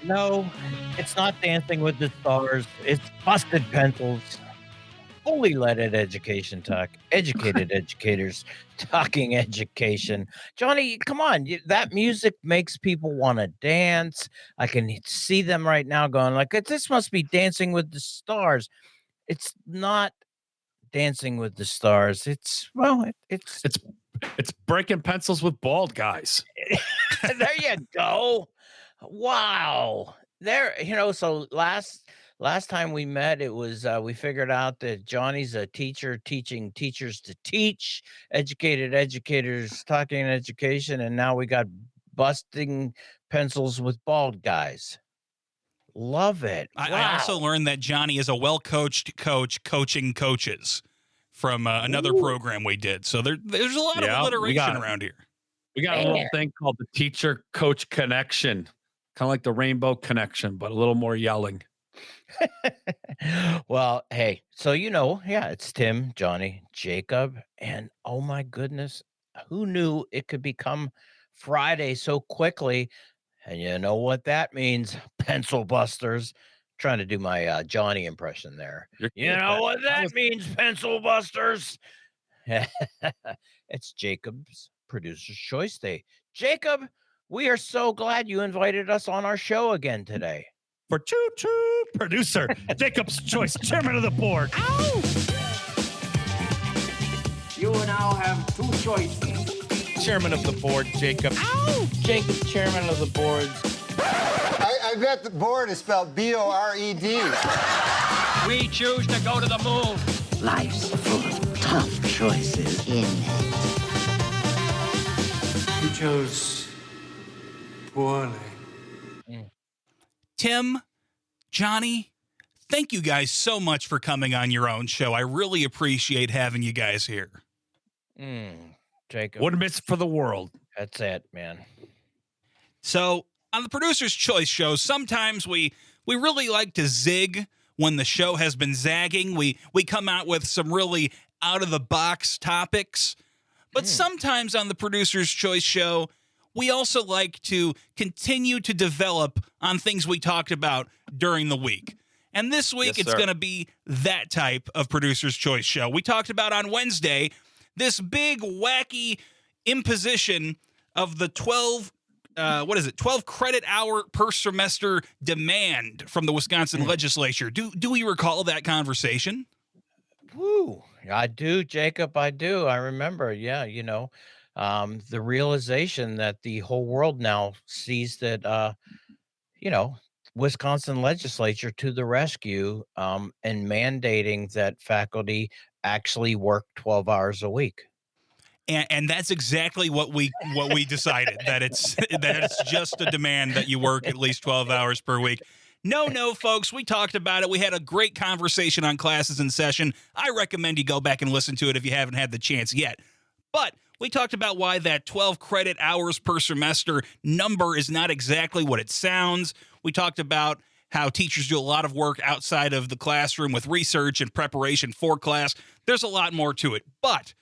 No, it's not Dancing with the Stars. It's Busted Pencils. Fully leaded education talk. Educated educators talking education. Johnny, come on. That music makes people want to dance. I can see them right now going like, this must be Dancing with the Stars. It's not Dancing with the Stars. It's, well, it's It's it's breaking pencils with bald guys. there you go. Wow. There, so last time we met, it was we figured out that Johnny's a teacher teaching teachers to teach, educated educators talking education, and now we got busting pencils with bald guys. Love it. I also Wow. learned that Johnny is a well-coached coach coaching coaches from another Ooh, program we did. So there's a lot of Yeah, alliteration around here. we got a little man. thing called the teacher coach connection, kind of like the rainbow connection, but a little more yelling. Well, hey, so yeah, it's Tim, Johnny, Jacob, and oh my goodness, who knew it could become Friday so quickly? And you know what that means, pencil busters. Trying to do my Johnny impression there. You're You good, know but what I that was means, pencil busters. It's Jacob's producer's choice day. Jacob, we are so glad you invited us on our show again today. for choo choo producer Jacob's choice, chairman of the board. You now have two choices. Chairman of the board, Jacob. Jacob, chairman of the boards. I bet the board is spelled B-O-R-E-D. We choose to go to the moon. Life's full of tough choices in it. You chose poorly. Tim, Johnny, thank you guys so much for coming on your own show. I really appreciate having you guys here. Jacob, Wouldn't miss it for the world. that's it, man. So on the Producer's Choice show, sometimes we really like to zig when the show has been zagging. We come out with some really out-of-the-box topics. But sometimes on the Producer's Choice show, we also like to continue to develop on things we talked about during the week. And this week, Yes, it's sir. going to be that type of Producer's Choice show. We talked about on Wednesday this big, wacky imposition of the 12 credit hour per semester demand from the Wisconsin legislature. Do we recall that conversation? Woo. I do, Jacob. I do. I remember. Yeah. The realization that the whole world now sees that, Wisconsin legislature to the rescue and mandating that faculty actually work 12 hours a week. And that's exactly what we decided, that it's just a demand that you work at least 12 hours per week. No, folks, we talked about it. We had a great conversation on Classes in Session. I recommend you go back and listen to it if you haven't had the chance yet. But we talked about why that 12 credit hours per semester number is not exactly what it sounds. We talked about how teachers do a lot of work outside of the classroom with research and preparation for class. There's a lot more to it. But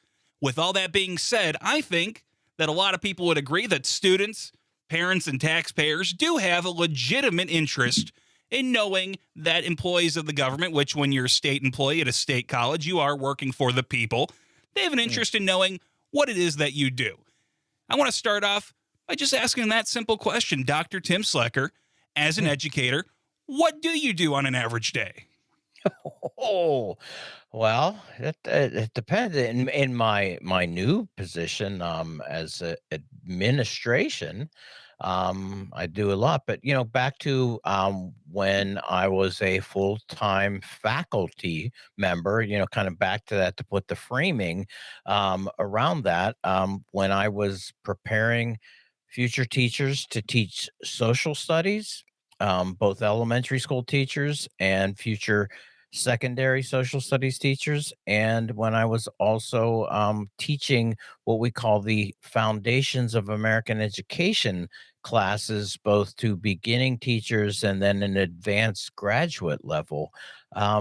with all that being said, I think that a lot of people would agree that students, parents, and taxpayers do have a legitimate interest in knowing that employees of the government, which when you're a state employee at a state college, you are working for the people, they have an interest in knowing what it is that you do. I want to start off by just asking that simple question. Dr. Tim Slecker, as an educator, what do you do on an average day? Oh, well, it depends. In my new position as a administration, I do a lot. But back to when I was a full-time faculty member, kind of back to that to put the framing around that. When I was preparing future teachers to teach social studies, both elementary school teachers and future secondary social studies teachers. And when I was also teaching what we call the Foundations of American Education classes, both to beginning teachers and then an advanced graduate level. I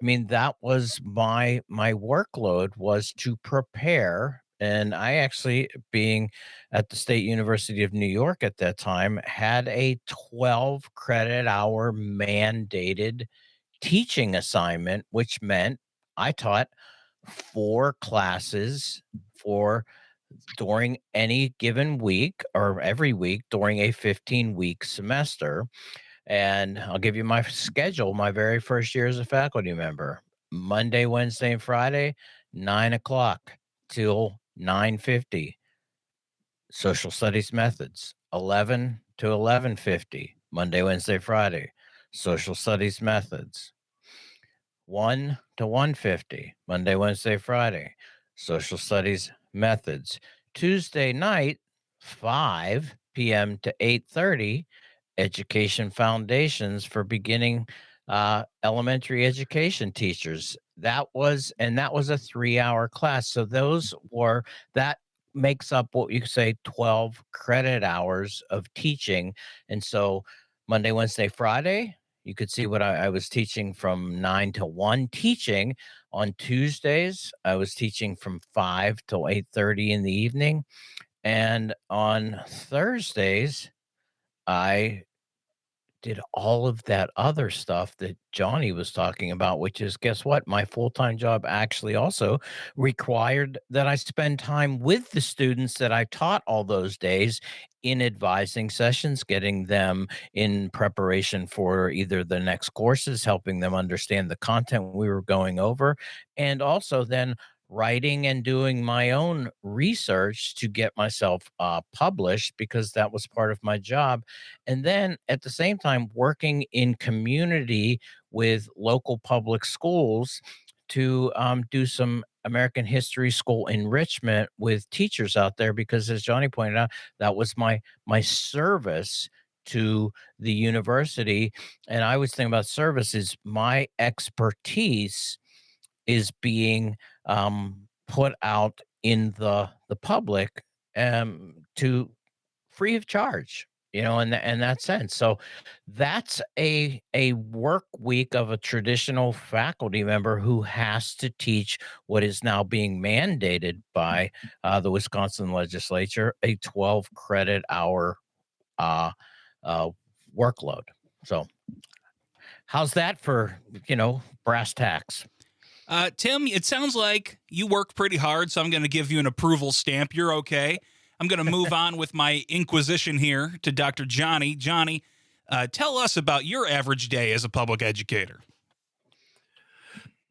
mean, that was my workload was to prepare And I actually, being at the State University of New York at that time, had a 12 credit hour mandated teaching assignment, which meant I taught 4 classes for during any given week or every week during a 15-week semester. And I'll give you my schedule my very first year as a faculty member: Monday, Wednesday, and Friday, 9 o'clock till 9:50. Social studies methods, 11 to 11:50, Monday, Wednesday, Friday. Social studies methods, 1 to 1:50, Monday, Wednesday, Friday. Social studies methods. Tuesday night, 5 p.m. to 8:30, education foundations for beginning elementary education teachers. That was a 3-hour class. So those were that makes up what you could say 12 credit hours of teaching. And so Monday, Wednesday, Friday, you could see what I was teaching from 9 to 1 teaching. On Tuesdays, I was teaching from 5 till 8:30 in the evening. And on Thursdays, I did all of that other stuff that Johnny was talking about, which is, guess what? My full-time job actually also required that I spend time with the students that I taught all those days in advising sessions, getting them in preparation for either the next courses, helping them understand the content we were going over, and also then writing and doing my own research to get myself published, because that was part of my job. And then at the same time working in community with local public schools to do some American history school enrichment with teachers out there, because as Johnny pointed out, that was my service to the university. And I always think about service is my expertise is being put out in the public, to free of charge, in that sense. So that's a work week of a traditional faculty member who has to teach what is now being mandated by the Wisconsin legislature, a 12 credit hour uh, uh, workload. So how's that for brass tacks? Tim, it sounds like you work pretty hard, so I'm going to give you an approval stamp. You're okay. I'm going to move on with my inquisition here to Dr. Johnny. Johnny, tell us about your average day as a public educator.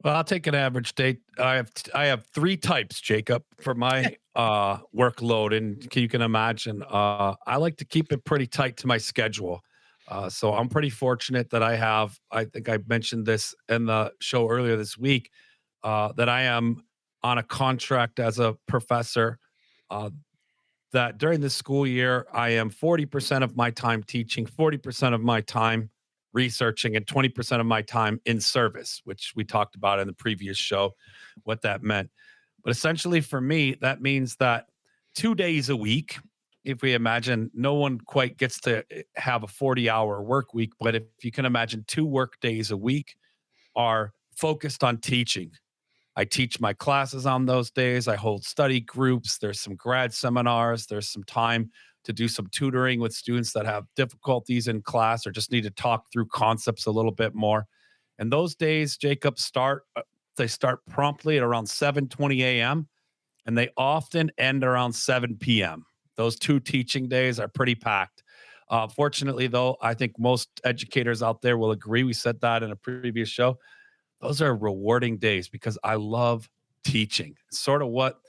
Well, I'll take an average day. I have three types, Jacob, for my workload, and you can imagine I like to keep it pretty tight to my schedule. So I'm pretty fortunate that I think I mentioned this in the show earlier this week, that I am on a contract as a professor. Uh, that during the school year, I am 40% of my time teaching, 40% of my time researching, and 20% of my time in service, which we talked about in the previous show, what that meant. But essentially for me, that means that 2 days a week, if we imagine no one quite gets to have a 40-hour work week, but if you can imagine 2 work days a week are focused on teaching. I teach my classes on those days. I hold study groups. There's some grad seminars. There's some time to do some tutoring with students that have difficulties in class or just need to talk through concepts a little bit more. And those days, Jacob, they start promptly at around 7:20 a.m. and they often end around 7 p.m. Those 2 teaching days are pretty packed. Fortunately, though, I think most educators out there will agree. We said that in a previous show. Those are rewarding days because I love teaching. Sort of what,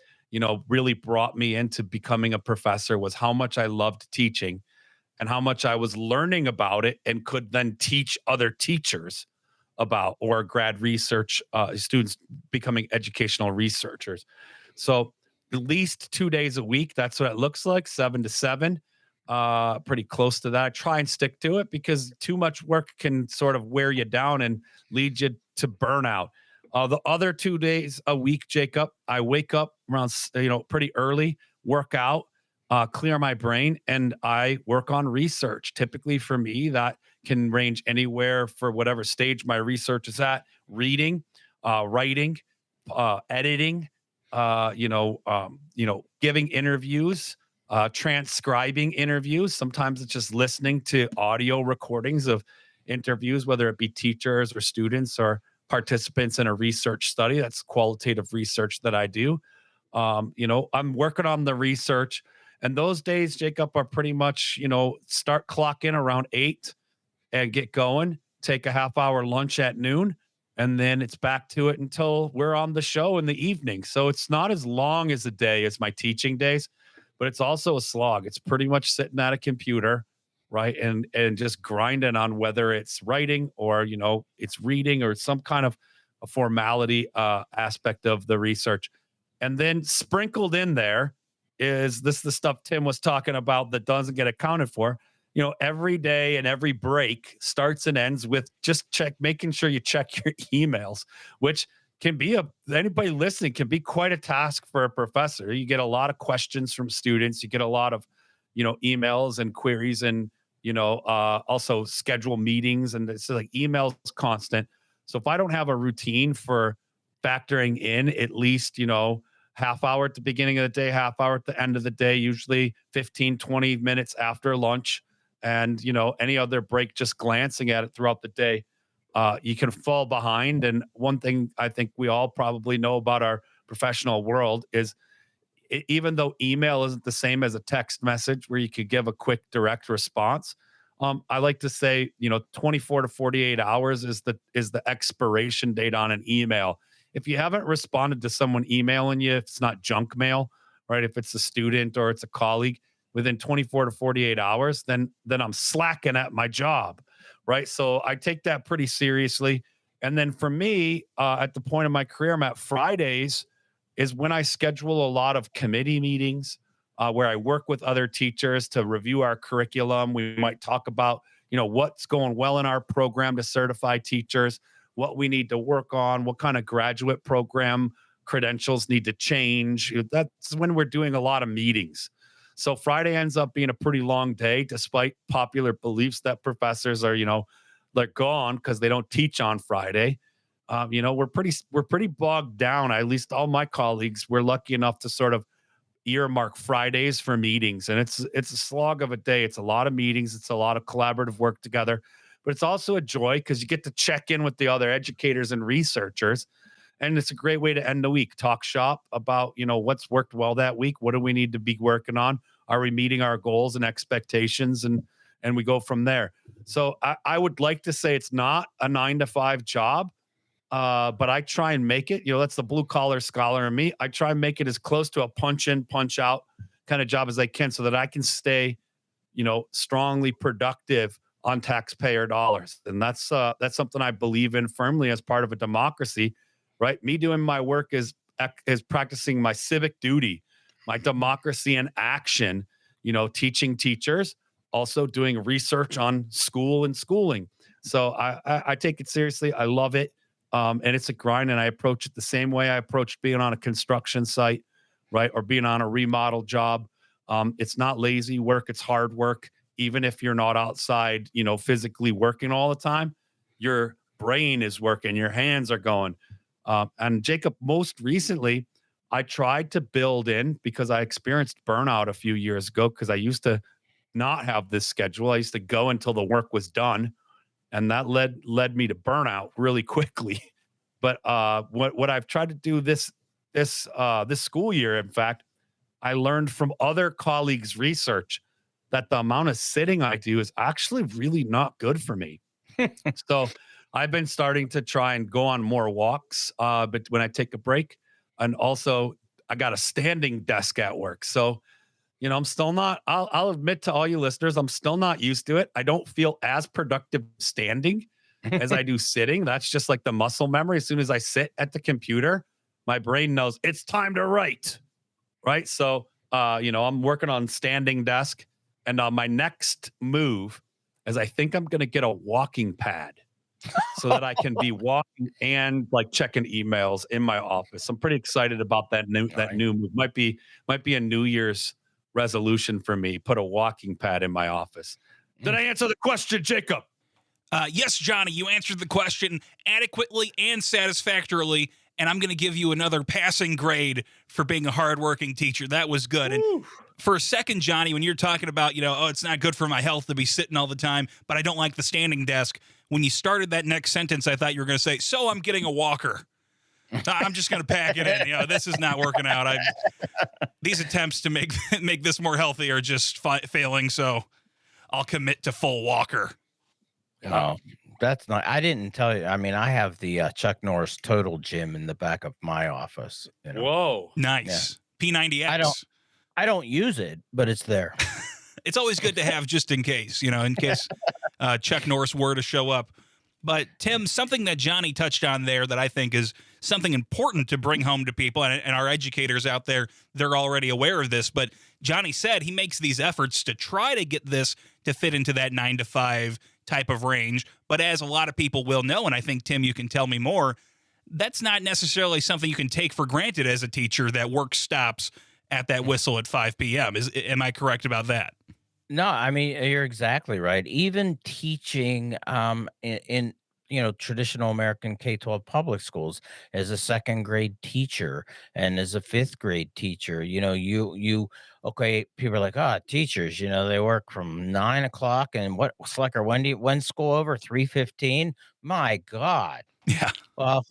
really brought me into becoming a professor was how much I loved teaching and how much I was learning about it and could then teach other teachers about, or grad research students becoming educational researchers. So at least 2 days a week, that's what it looks like, 7 to 7. Pretty close to that. I try and stick to it because too much work can sort of wear you down and lead you to burnout. The other 2 days a week, Jacob, I wake up around, pretty early, work out, clear my brain, and I work on research. Typically for me, that can range anywhere for whatever stage my research is at: reading, writing, editing, giving interviews, transcribing interviews. Sometimes it's just listening to audio recordings of interviews, whether it be teachers or students or participants in a research study. That's qualitative research that I do. I'm working on the research, and those days, Jacob, are pretty much, start clock in around 8 and get going, take a half hour lunch at noon, and then it's back to it until we're on the show in the evening. So it's not as long as a day as my teaching days, but it's also a slog. It's pretty much sitting at a computer, right? And just grinding on whether it's writing or, it's reading or some kind of a formality aspect of the research. And then sprinkled in there is this the stuff Tim was talking about that doesn't get accounted for. Every day and every break starts and ends with just making sure you check your emails, which can be anybody listening can be quite a task for a professor. You get a lot of questions from students. You get a lot of, emails and queries and, also schedule meetings, and it's like emails constant. So if I don't have a routine for factoring in at least, half hour at the beginning of the day, half hour at the end of the day, usually 15, 20 minutes after lunch, and any other break, just glancing at it throughout the day, you can fall behind. And one thing I think we all probably know about our professional world is even though email isn't the same as a text message where you could give a quick direct response, I like to say 24 to 48 hours is the expiration date on an email. If you haven't responded to someone emailing you, if it's not junk mail, right? If it's a student or it's a colleague, within 24 to 48 hours, then I'm slacking at my job, right? So I take that pretty seriously. And then for me, at the point of my career, I'm at Fridays is when I schedule a lot of committee meetings where I work with other teachers to review our curriculum. We might talk about, what's going well in our program to certify teachers, what we need to work on, what kind of graduate program credentials need to change. That's when we're doing a lot of meetings. So Friday ends up being a pretty long day, despite popular beliefs that professors are, they're gone because they don't teach on Friday. We're pretty bogged down. At least all my colleagues, we're lucky enough to sort of earmark Fridays for meetings, and it's a slog of a day. It's a lot of meetings. It's a lot of collaborative work together, but it's also a joy because you get to check in with the other educators and researchers. And it's a great way to end the week, talk shop about, what's worked well that week. What do we need to be working on? Are we meeting our goals and expectations? And we go from there. So I would like to say it's not a 9 to 5 job, but I try and make it, that's the blue collar scholar in me. I try and make it as close to a punch in, punch out kind of job as I can so that I can stay, strongly productive on taxpayer dollars. And that's something I believe in firmly as part of a democracy, right? Me doing my work is practicing my civic duty, my democracy in action, teaching teachers, also doing research on school and schooling. So I take it seriously. I love it. And it's a grind, and I approach it the same way I approached being on a construction site, right? Or being on a remodel job. It's not lazy work. It's hard work. Even if you're not outside, physically working all the time, your brain is working, your hands are going. And Jacob, most recently, I tried to build in because I experienced burnout a few years ago because I used to not have this schedule. I used to go until the work was done, and that led me to burnout really quickly. But what I've tried to do this school year, in fact, I learned from other colleagues' research that the amount of sitting I do is actually really not good for me. So I've been starting to try and go on more walks, but when I take a break, and also I got a standing desk at work. So, I'm still not, I'll admit to all you listeners, I'm still not used to it. I don't feel as productive standing as I do sitting. That's just like the muscle memory. As soon as I sit at the computer, my brain knows it's time to write. Right. So, I'm working on standing desk, and my next move is I think I'm going to get a walking pad so that I can be walking and like checking emails in my office. I'm pretty excited about that new move. Might be a New Year's resolution for me. Put a walking pad in my office. Did I answer the question, Jacob? Yes, Johnny, you answered the question adequately and satisfactorily. and I'm going to give you another passing grade for being a hardworking teacher. That was good. And for a second, Johnny, when you're talking about, oh, it's not good for my health to be sitting all the time, but I don't like the standing desk. When you started that next sentence, I thought you were going to say, so I'm getting a walker. I'm just going to pack it in. This is not working out. These attempts to make this more healthy are just failing. So I'll commit to full walker. Oh, that's not. I didn't tell you. I mean, I have the Chuck Norris Total Gym in the back of my office. Whoa, nice. P90X. I don't use it, but it's there. It's always good to have just in case. In case Chuck Norris were to show up. But Tim, something that Johnny touched on there that I think is something important to bring home to people, and our educators out there, they're already aware of this, but Johnny said he makes these efforts to try to get this to fit into that 9 to 5 type of range. But as a lot of people will know, and I think, Tim, you can tell me more, that's not necessarily something you can take for granted as a teacher, that work stops at that whistle at 5 p.m. Am I correct about that? No, I mean, you're exactly right. Even teaching in traditional American K-12 public schools as a second grade teacher and as a fifth grade teacher, okay, people are like, teachers, they work from 9 o'clock, and Slicker, when's school over? 3:15? My God. Yeah. Well,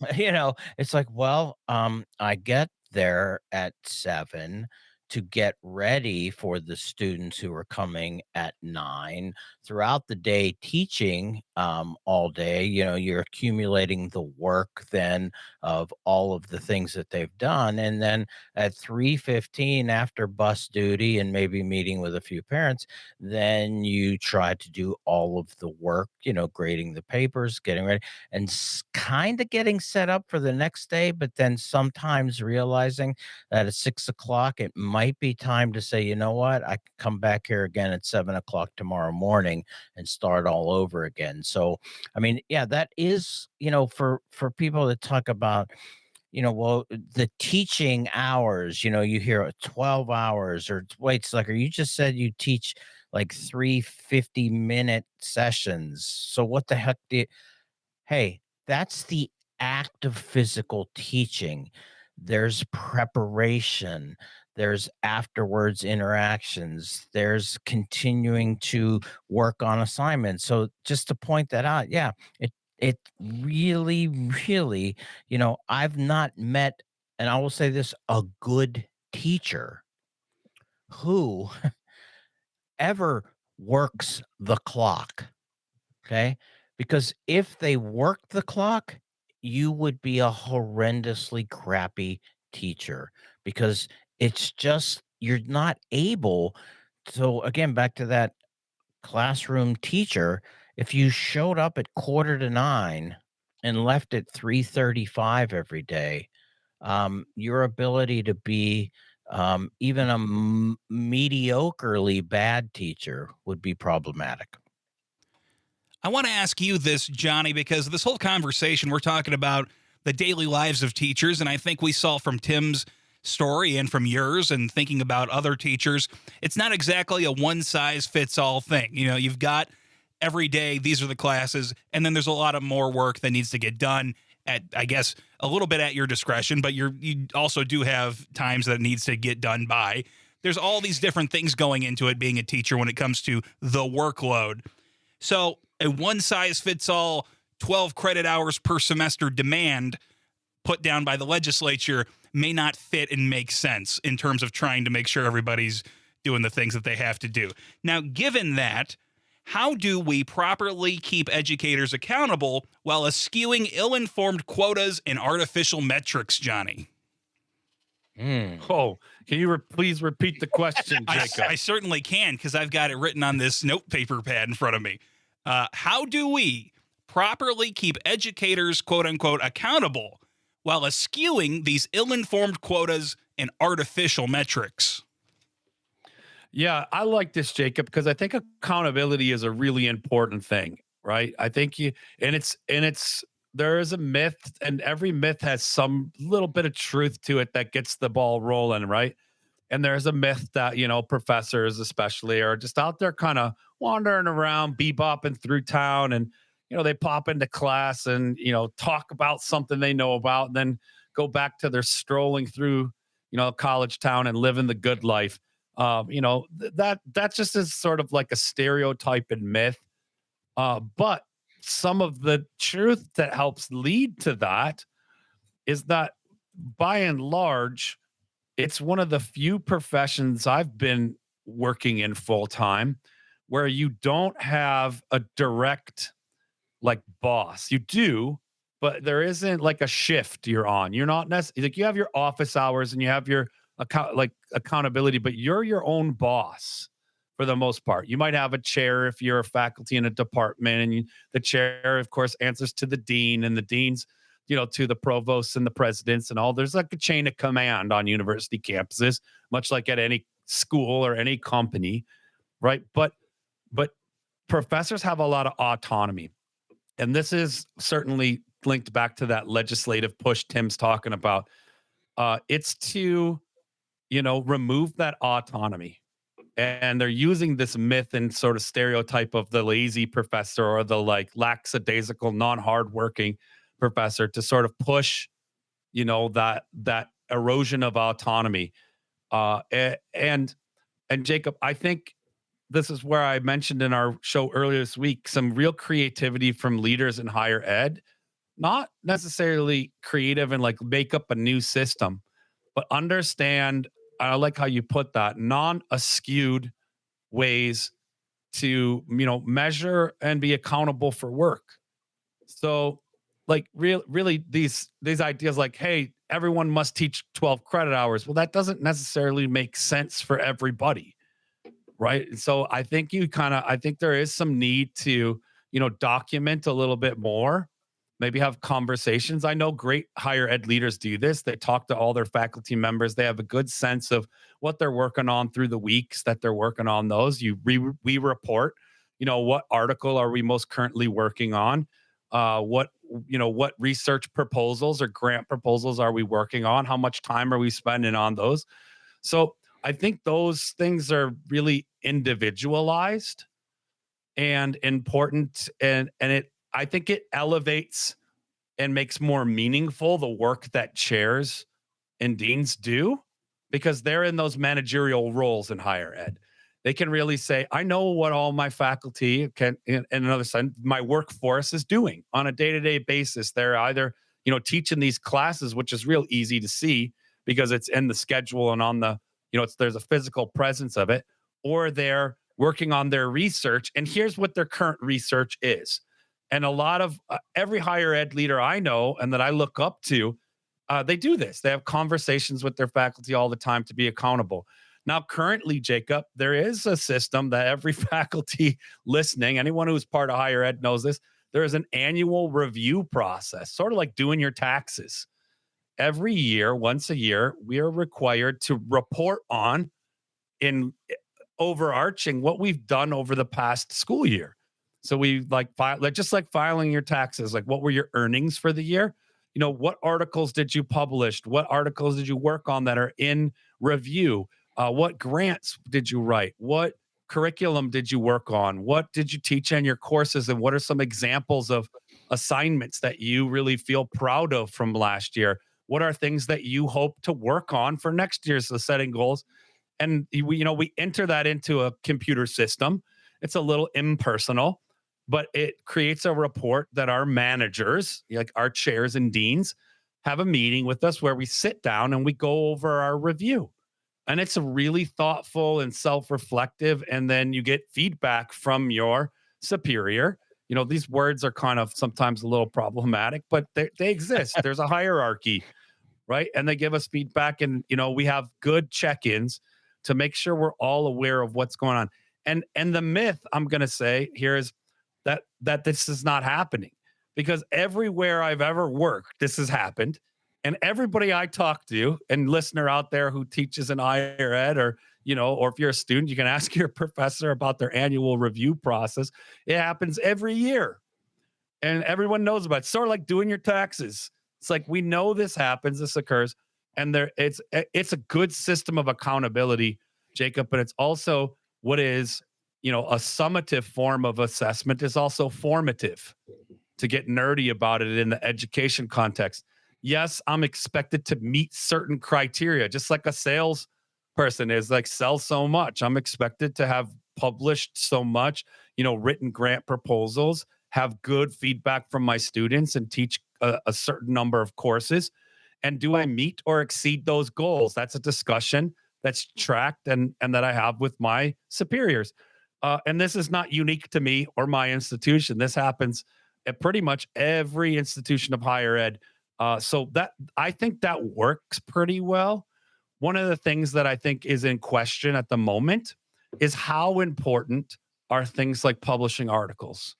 it's like, I get there at 7 to get ready for the students who are coming at 9. Throughout the day teaching all day, you're accumulating the work then of all of the things that they've done. And then at 3:15, after bus duty and maybe meeting with a few parents, then you try to do all of the work, grading the papers, getting ready, and kind of getting set up for the next day. But then sometimes realizing that at 6 o'clock, it might be time to say, you know what, I can come back here again at 7 o'clock tomorrow morning and start all over again. So, I mean, yeah, that is, for people that talk about, the teaching hours, you hear 12 hours or wait, Slacker, you just said you teach like 3 50-minute sessions. So what the heck hey, that's the act of physical teaching. There's preparation, there's afterwards interactions, there's continuing to work on assignments. So just to point that out, yeah, it really, really, I've not met, and I will say this, a good teacher who ever works the clock. Okay. Because if they worked the clock, you would be a horrendously crappy teacher, because it's just, you're not able. So, again, back to that classroom teacher, if you showed up at 8:45 and left at 3:35 every day, your ability to be even a mediocrely bad teacher would be problematic. I want to ask you this, Johnny, because this whole conversation, we're talking about the daily lives of teachers. And I think we saw from Tim's story and from yours and thinking about other teachers, it's not exactly a one size fits all thing. You've got every day, these are the classes, and then there's a lot of more work that needs to get done at, I guess, a little bit at your discretion, but you also do have times that it needs to get done by. There's all these different things going into it, being a teacher, when it comes to the workload. So a one-size-fits-all 12 credit hours per semester demand put down by the legislature may not fit and make sense in terms of trying to make sure everybody's doing the things that they have to do. Now, given that, how do we properly keep educators accountable while eschewing ill-informed quotas and artificial metrics, Johnny? Oh, can you please repeat the question, Jacob? I certainly can, because I've got it written on this note paper pad in front of me. How do we properly keep educators, quote unquote, accountable while eschewing these ill-informed quotas and artificial metrics? Yeah, I like this, Jacob, because I think accountability is a really important thing, right? I think there is a myth, and every myth has some little bit of truth to it that gets the ball rolling, right? And there's a myth that, professors especially are just out there kind of wandering around, bebopping through town, and, they pop into class and, talk about something they know about, and then go back to their strolling through, college town and living the good life. That just is sort of like a stereotype and myth. But some of the truth that helps lead to that is that by and large, it's one of the few professions I've been working in full time where you don't have a direct like boss. You do, but there isn't like a shift you're on. You're not necessarily like you have your office hours and you have your accountability, but you're your own boss for the most part. You might have a chair if you're a faculty in a department, and the chair, of course, answers to the dean, and the dean's, to the provosts and the presidents and all. There's like a chain of command on university campuses, much like at any school or any company, right? But professors have a lot of autonomy. And this is certainly linked back to that legislative push Tim's talking about. It's to, remove that autonomy. And they're using this myth and sort of stereotype of the lazy professor or the like lackadaisical, non-hardworking professor to sort of push, that erosion of autonomy. And Jacob, I think this is where I mentioned in our show earlier this week some real creativity from leaders in higher ed, not necessarily creative and like make up a new system, but understand. I like how you put that non-askewed ways to measure and be accountable for work. So like really these ideas like, hey, everyone must teach 12 credit hours. Well, that doesn't necessarily make sense for everybody. Right. So I think I think there is some need to, document a little bit more, maybe have conversations. I know great higher ed leaders do this. They talk to all their faculty members. They have a good sense of what they're working on through the weeks that they're working on those. We report, what article are we most currently working on? What research proposals or grant proposals are we working on? How much time are we spending on those? So I think those things are really individualized and important, and I think it elevates and makes more meaningful the work that chairs and deans do, because they're in those managerial roles in higher ed. They can really say, I know what all my faculty can, and another side, my workforce is doing on a day-to-day basis. They're either, teaching these classes, which is real easy to see because it's in the schedule and on the, there's a physical presence of it, or they're working on their research. And here's what their current research is. And a lot of every higher ed leader I know and that I look up to, they do this. They have conversations with their faculty all the time to be accountable. Now, currently, Jacob, there is a system that every faculty listening, anyone who's part of higher ed knows this. There is an annual review process, sort of like doing your taxes. Every year, once a year, we are required to report on in overarching what we've done over the past school year. So we just like filing your taxes, like what were your earnings for the year? What articles did you publish? What articles did you work on that are in review? What grants did you write? What curriculum did you work on? What did you teach in your courses? And what are some examples of assignments that you really feel proud of from last year? What are things that you hope to work on for next year's setting goals? And we enter that into a computer system. It's a little impersonal, but it creates a report that our managers, like our chairs and deans, have a meeting with us where we sit down and we go over our review. And it's a really thoughtful and self-reflective. And then you get feedback from your superior. These words are kind of sometimes a little problematic, but they exist. There's a hierarchy, right? And they give us feedback, and we have good check-ins to make sure we're all aware of what's going on. And the myth I'm going to say here is that this is not happening, because everywhere I've ever worked, this has happened. And everybody I talk to, and listener out there who teaches in higher ed, or if you're a student, you can ask your professor about their annual review process. It happens every year, and everyone knows about it. It's sort of like doing your taxes. It's like, we know this happens, this occurs, and it's a good system of accountability, Jacob. But it's also what is, a summative form of assessment is also formative, to get nerdy about it in the education context. Yes, I'm expected to meet certain criteria, just like a sales person is like sell so much. I'm expected to have published so much, written grant proposals, have good feedback from my students, and teach a certain number of courses. And do I meet or exceed those goals? That's a discussion that's tracked and that I have with my superiors. And this is not unique to me or my institution. This happens at pretty much every institution of higher ed. So that I think that works pretty well. One of the things that I think is in question at the moment is how important are things like publishing articles,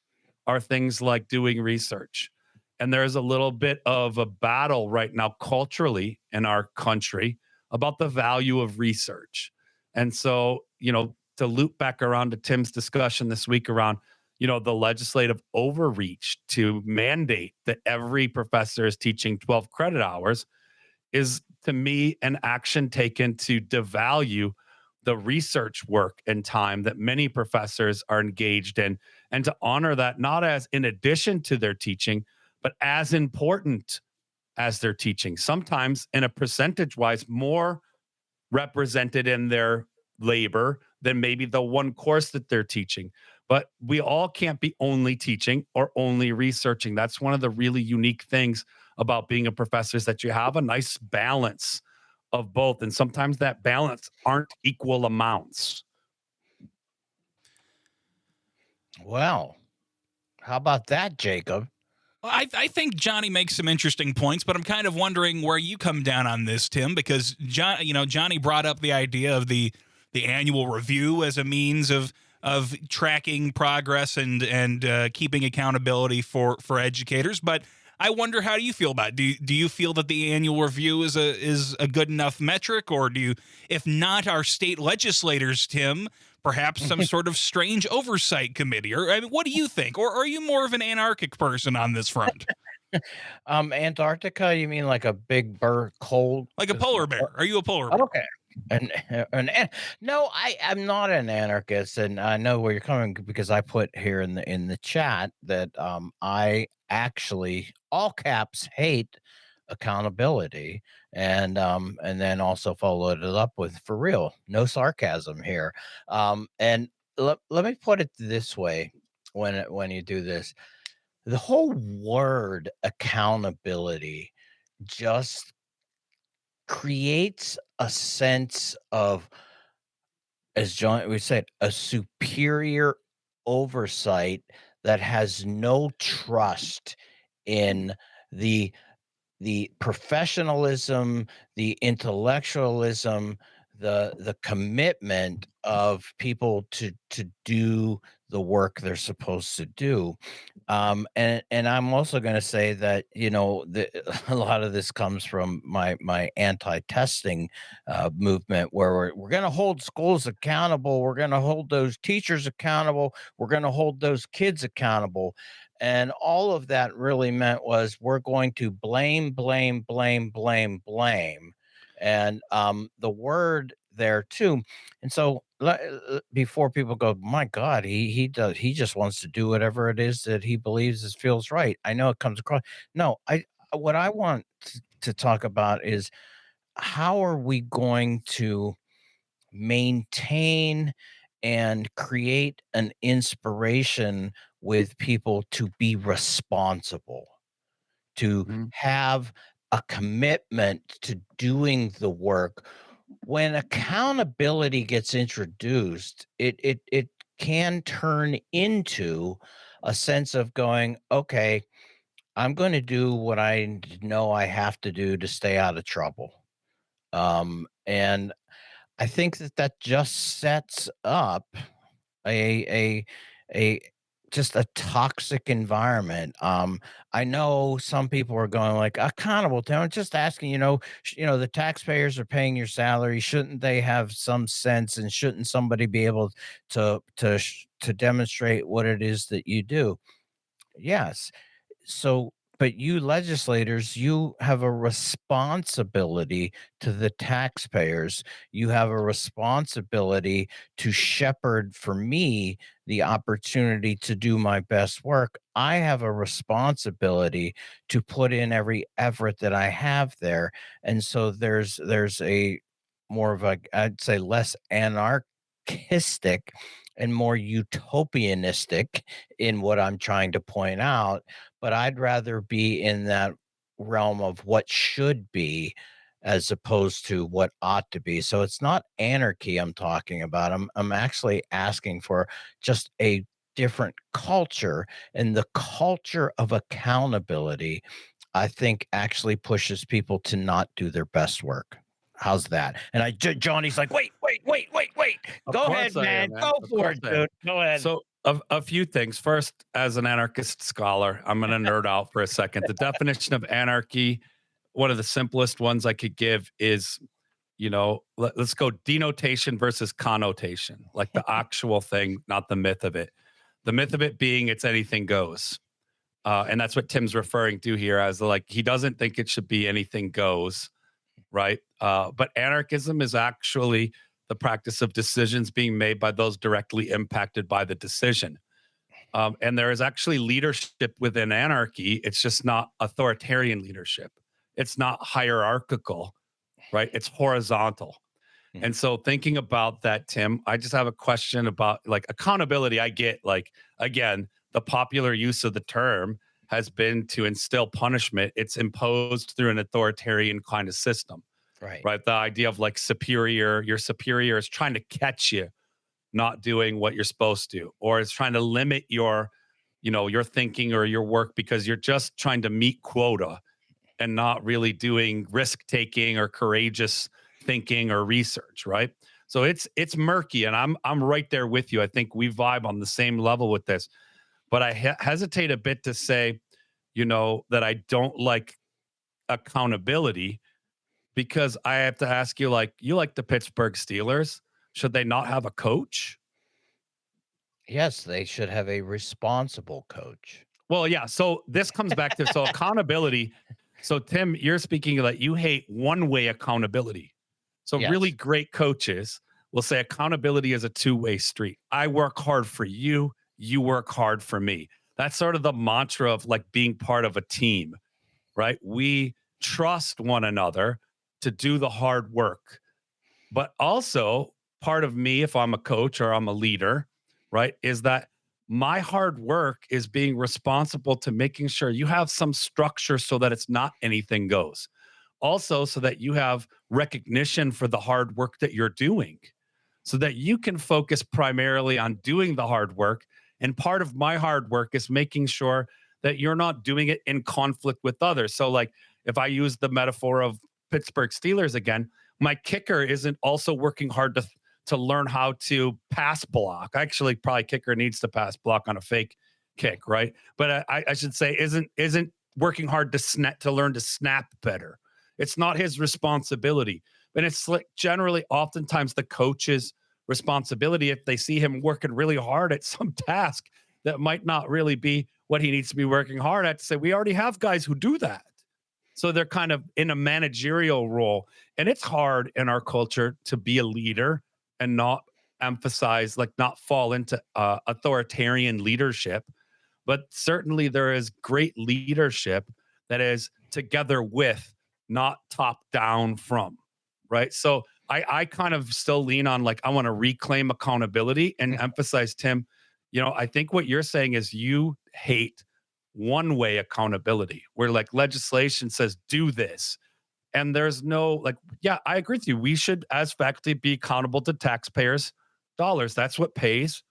are things like doing research. And there's a little bit of a battle right now culturally in our country about the value of research. And so, to loop back around to Tim's discussion this week around, the legislative overreach to mandate that every professor is teaching 12 credit hours is to me an action taken to devalue the research work and time that many professors are engaged in, and to honor that not as in addition to their teaching, but as important as their teaching, sometimes in a percentage wise more represented in their labor than maybe the one course that they're teaching. But we all can't be only teaching or only researching. That's one of the really unique things about being a professor is that you have a nice balance of both. And sometimes that balance aren't equal amounts. Well, how about that, Jacob? Well, I think Johnny makes some interesting points, but I'm kind of wondering where you come down on this, Tim, because Johnny brought up the idea of the annual review as a means of tracking progress and keeping accountability for educators. But I wonder, how do you feel about it? Do you feel that the annual review is a good enough metric, or do you, if not our state legislators, Tim, perhaps some sort of strange oversight committee? Or I mean, what do you think? Or are you more of an anarchic person on this front, Antarctica, you mean like a big cold? like a polar bear? Are you a polar bear? Okay. No, I'm not an anarchist, and I know where you're coming because I put here in the chat that I actually all caps hate accountability, and then also followed it up with for real, no sarcasm here. And let me put it this way: when you do this, the whole word accountability just creates a sense of, as John we said, a superior oversight that has no trust in the professionalism, the intellectualism, the commitment of people to do the work they're supposed to do. And I'm also going to say that a lot of this comes from my anti-testing movement, where we're going to hold schools accountable, we're going to hold those teachers accountable, we're going to hold those kids accountable. And all of that really meant was we're going to blame, blame, blame, blame, blame. And the word there too. And so before people go, my God, he just wants to do whatever it is that he believes is feels right. I know it comes across. No, I what I want to talk about is how are we going to maintain and create an inspiration with people to be responsible, to Mhm. have a commitment to doing the work. When accountability gets introduced, it can turn into a sense of going, okay, I'm going to do what I know I have to do to stay out of trouble. And I think that just sets up a a just a toxic environment. I know some people are going like accountable to. I'm just asking, the taxpayers are paying your salary. Shouldn't they have some sense, and shouldn't somebody be able to demonstrate what it is that you do? Yes. So, but you legislators, you have a responsibility to the taxpayers. You have a responsibility to shepherd for me the opportunity to do my best work. I have a responsibility to put in every effort that I have there. And so there's a more of a, I'd say, less anarchistic and more utopianistic in what I'm trying to point out, but I'd rather be in that realm of what should be as opposed to what ought to be. So it's not anarchy I'm talking about. I'm actually asking for just a different culture, and the culture of accountability I think actually pushes people to not do their best work. How's that? And Johnny's like, wait, wait, wait, wait, wait. Of Go course ahead, I am, man. man. Go Of for course it, I am. dude. Go ahead. So, a few things. First, as an anarchist scholar, I'm going to nerd out for a second. The definition of anarchy, one of the simplest ones I could give is, let's go denotation versus connotation, like the actual thing, not the myth of it. The myth of it being it's anything goes. And that's what Tim's referring to here as like he doesn't think it should be anything goes, right? But anarchism is actually the practice of decisions being made by those directly impacted by the decision. And there is actually leadership within anarchy. It's just not authoritarian leadership. It's not hierarchical, right? It's horizontal. Mhm. And so thinking about that, Tim, I just have a question about like accountability. I get like, again, the popular use of the term has been to instill punishment. It's imposed through an authoritarian kind of system, Right. right? The idea of like your superior is trying to catch you not doing what you're supposed to, or is trying to limit your thinking or your work because you're just trying to meet quota and not really doing risk taking or courageous thinking or research, right? So it's murky, and I'm right there with you. I think we vibe on the same level with this, but I hesitate a bit to say, that I don't like accountability because I have to ask you, like, you like the Pittsburgh Steelers? Should they not have a coach? Yes, they should have a responsible coach. Well, yeah. So this comes back to accountability. So Tim, you're speaking that you hate one-way accountability. So really Yes. great coaches will say accountability is a two-way street. I work hard for you, you work hard for me. That's sort of the mantra of like being part of a team, right? We trust one another to do the hard work. But also, part of me, if I'm a coach or I'm a leader, right, is that my hard work is being responsible to making sure you have some structure so that it's not anything goes. Also, so that you have recognition for the hard work that you're doing, so that you can focus primarily on doing the hard work. And part of my hard work is making sure that you're not doing it in conflict with others. So, like, if I use the metaphor of Pittsburgh Steelers again, my kicker isn't also working hard to learn how to pass block. Actually, probably kicker needs to pass block on a fake kick, right? But I should say isn't working hard to learn to snap better. It's not his responsibility, and it's like generally oftentimes the coach's responsibility if they see him working really hard at some task that might not really be what he needs to be working hard at. To say we already have guys who do that. So they're kind of in a managerial role. And it's hard in our culture to be a leader and not emphasize, like, not fall into authoritarian leadership. But certainly there is great leadership that is together with, not top down from, right? So I kind of still lean on, like, I want to reclaim accountability and emphasize, Tim, I think what you're saying is you hate one way accountability where like legislation says do this and there's no like, yeah, I agree with you, we should as faculty be accountable to taxpayers dollars. That's what pays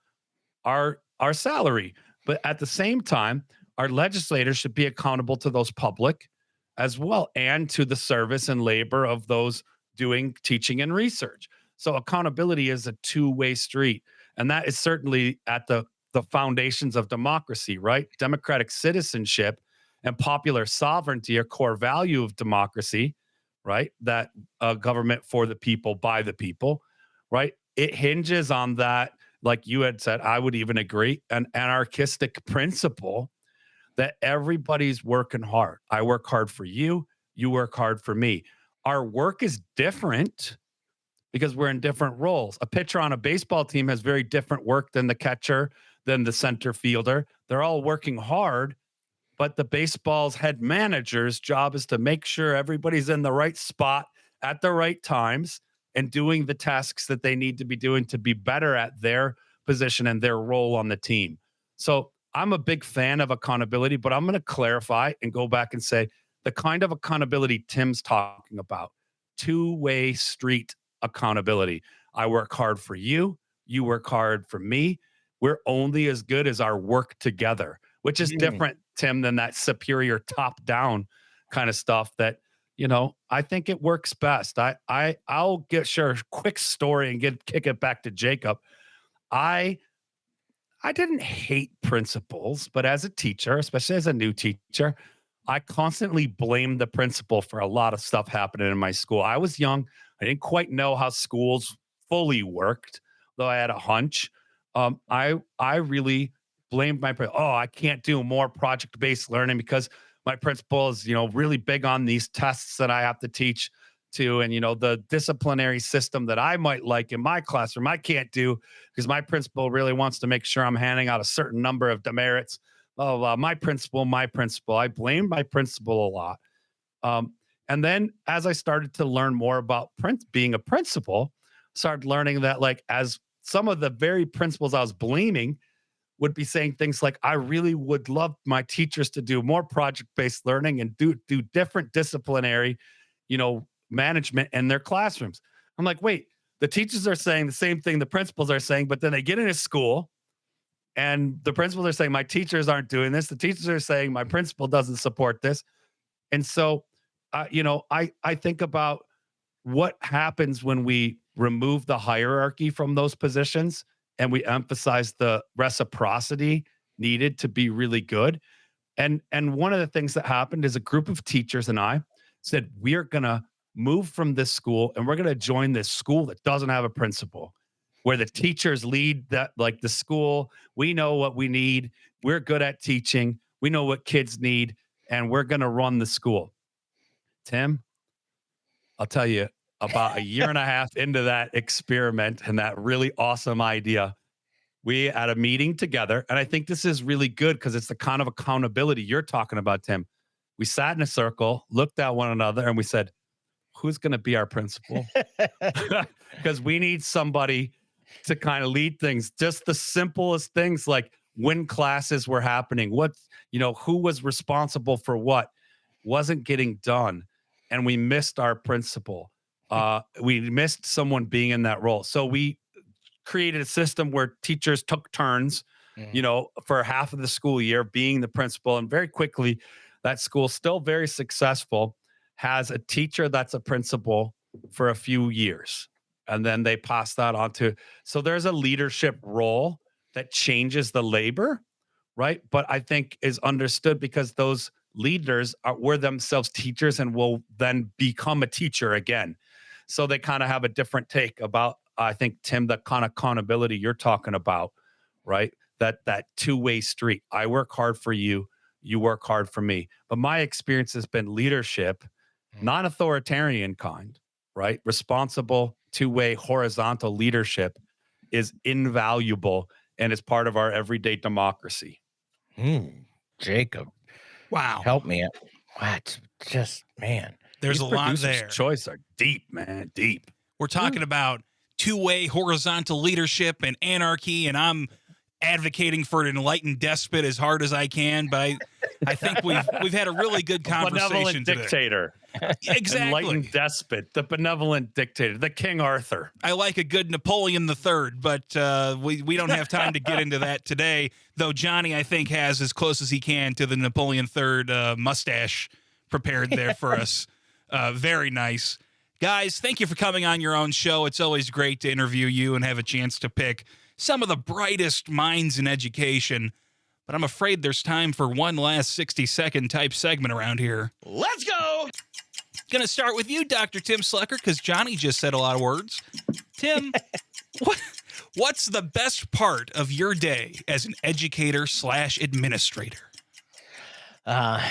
our salary. But at the same time, our legislators should be accountable to those public as well, and to the service and labor of those doing teaching and research. So accountability is a two-way street, and that is certainly at the foundations of democracy, right? Democratic citizenship and popular sovereignty are core value of democracy, right? That government for the people, by the people, right? It hinges on that, like you had said, I would even agree, an anarchistic principle that everybody's working hard. I work hard for you. You work hard for me. Our work is different because we're in different roles. A pitcher on a baseball team has very different work than the catcher, than the center fielder. They're all working hard, but the baseball's head manager's job is to make sure everybody's in the right spot at the right times and doing the tasks that they need to be doing to be better at their position and their role on the team. So I'm a big fan of accountability, but I'm going to clarify and go back and say the kind of accountability Tim's talking about, two-way street accountability. I work hard for you. You work hard for me. We're only as good as our work together, which is different, Tim, than that superior top-down kind of stuff that, I think it works best. I'll share a quick story and kick it back to Jacob. I didn't hate principals, but as a teacher, especially as a new teacher, I constantly blamed the principal for a lot of stuff happening in my school. I was young. I didn't quite know how schools fully worked, though I had a hunch. I really blamed my principal. Oh, I can't do more project-based learning because my principal is, really big on these tests that I have to teach to, and the disciplinary system that I might like in my classroom, I can't do because my principal really wants to make sure I'm handing out a certain number of demerits. Oh, my principal. I blamed my principal a lot. And then as I started to learn more about being a principal, started learning that as some of the very principals I was blaming would be saying things like, I really would love my teachers to do more project-based learning and do different disciplinary, management in their classrooms. I'm like, wait, the teachers are saying the same thing the principals are saying, but then they get into school and the principals are saying, my teachers aren't doing this. The teachers are saying, my principal doesn't support this. And so, I think about what happens when we remove the hierarchy from those positions and we emphasize the reciprocity needed to be really good. And one of the things that happened is a group of teachers and I said, we're going to move from this school and we're going to join this school that doesn't have a principal, where the teachers lead the school. We know what we need. We're good at teaching. We know what kids need, and we're going to run the school. Tim, I'll tell you, about a year and a half into that experiment and that really awesome idea, we had a meeting together. And I think this is really good because it's the kind of accountability you're talking about, Tim. We sat in a circle, looked at one another, and we said, who's going to be our principal? Because we need somebody to kind of lead things. Just the simplest things like when classes were happening, who was responsible for what wasn't getting done. And we missed our principal. We missed someone being in that role. So we created a system where teachers took turns, for half of the school year being the principal. And very quickly, that school, still very successful, has a teacher that's a principal for a few years. And then they pass that on so there's a leadership role that changes the labor, right? But I think is understood because those leaders were themselves teachers and will then become a teacher again. So they kind of have a different take about, I think, Tim, the kind of accountability you're talking about, right? That two-way street. I work hard for you. You work hard for me. But my experience has been leadership, non-authoritarian kind, right? Responsible, two-way, horizontal leadership is invaluable and is part of our everyday democracy. Jacob. Wow. Help me. What? Just, man. There's These a lot producers' there. Choice are deep, man, deep. We're talking about two-way horizontal leadership and anarchy, and I'm advocating for an enlightened despot as hard as I can, but I think we've had a really good conversation Benevolent today. dictator. Exactly. Enlightened despot, the benevolent dictator, the King Arthur. I like a good Napoleon III, but we don't have time to get into that today, though Johnny, I think, has as close as he can to the Napoleon III mustache prepared there for us. Very nice. Guys, thank you for coming on your own show. It's always great to interview you and have a chance to pick some of the brightest minds in education. But I'm afraid there's time for one last 60-second type segment around here. Let's go. Gonna start with you, Dr. Tim Slecker, because Johnny just said a lot of words. Tim, what's the best part of your day as an educator/administrator? Uh,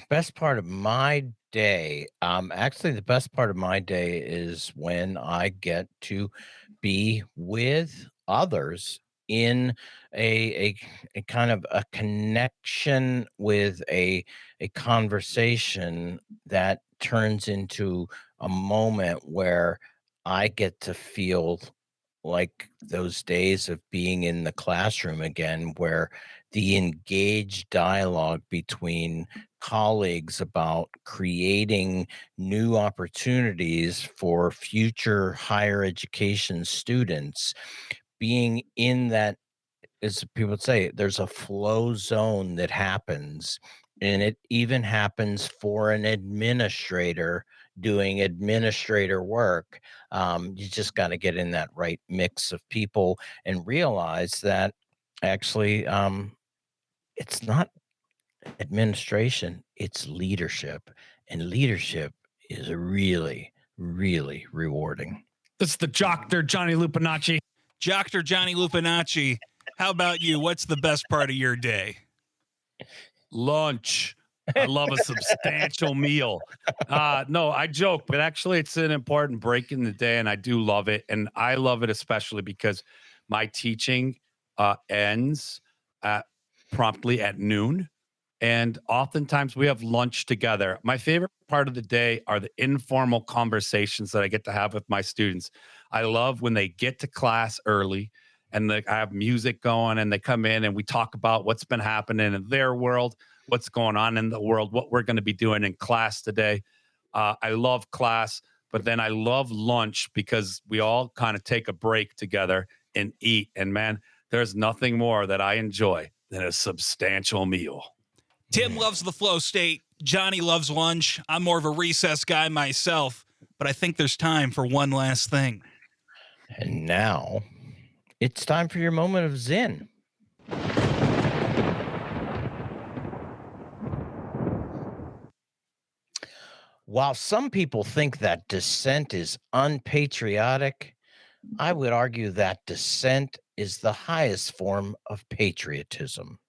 Best part of my day. Actually, the best part of my day is when I get to be with others in a a kind of a connection with a conversation that turns into a moment where I get to feel like those days of being in the classroom again, where the engaged dialogue between colleagues about creating new opportunities for future higher education students, being in that, as people would say, there's a flow zone that happens, and it even happens for an administrator doing administrator work. You just got to get in that right mix of people and realize that actually, it's not administration, it's leadership, and leadership is really, really rewarding. This is the Doctor Johnny Lupinacci. Dr. Johnny Lupinacci, how about you? What's the best part of your day? Lunch. I love a substantial meal. No, I joke, but actually, it's an important break in the day, and I do love it. And I love it especially because my teaching ends at promptly at noon. And oftentimes we have lunch together. My favorite part of the day are the informal conversations that I get to have with my students. I love when they get to class early and I have music going and they come in and we talk about what's been happening in their world, what's going on in the world, what we're going to be doing in class today. I love class, but then I love lunch because we all kind of take a break together and eat. And man, there's nothing more that I enjoy than a substantial meal. Tim loves the flow state. Johnny loves lunch. I'm more of a recess guy myself, but I think there's time for one last thing. And now it's time for your moment of zen. While some people think that dissent is unpatriotic, I would argue that dissent is the highest form of patriotism.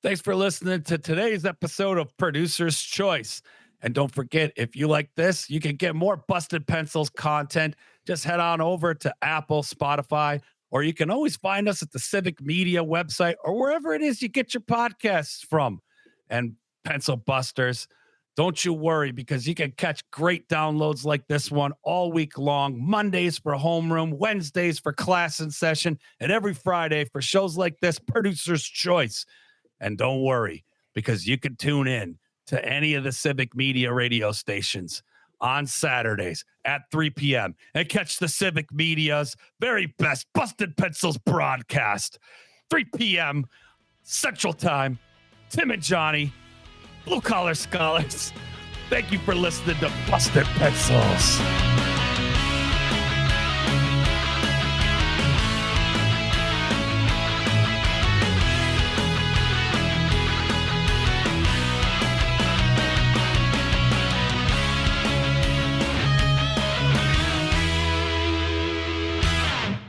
Thanks for listening to today's episode of Producer's Choice. And don't forget, if you like this, you can get more Busted Pencils content. Just head on over to Apple, Spotify, or you can always find us at the Civic Media website or wherever it is you get your podcasts from. And Pencil Busters, don't you worry because you can catch great downloads like this one all week long. Mondays for homeroom, Wednesdays for class and session, and every Friday for shows like this, Producer's Choice. And don't worry, because you can tune in to any of the Civic Media radio stations on Saturdays at 3 p.m. and catch the Civic Media's very best Busted Pencils broadcast. 3 p.m. Central Time. Tim and Johnny, Blue Collar Scholars. Thank you for listening to Busted Pencils.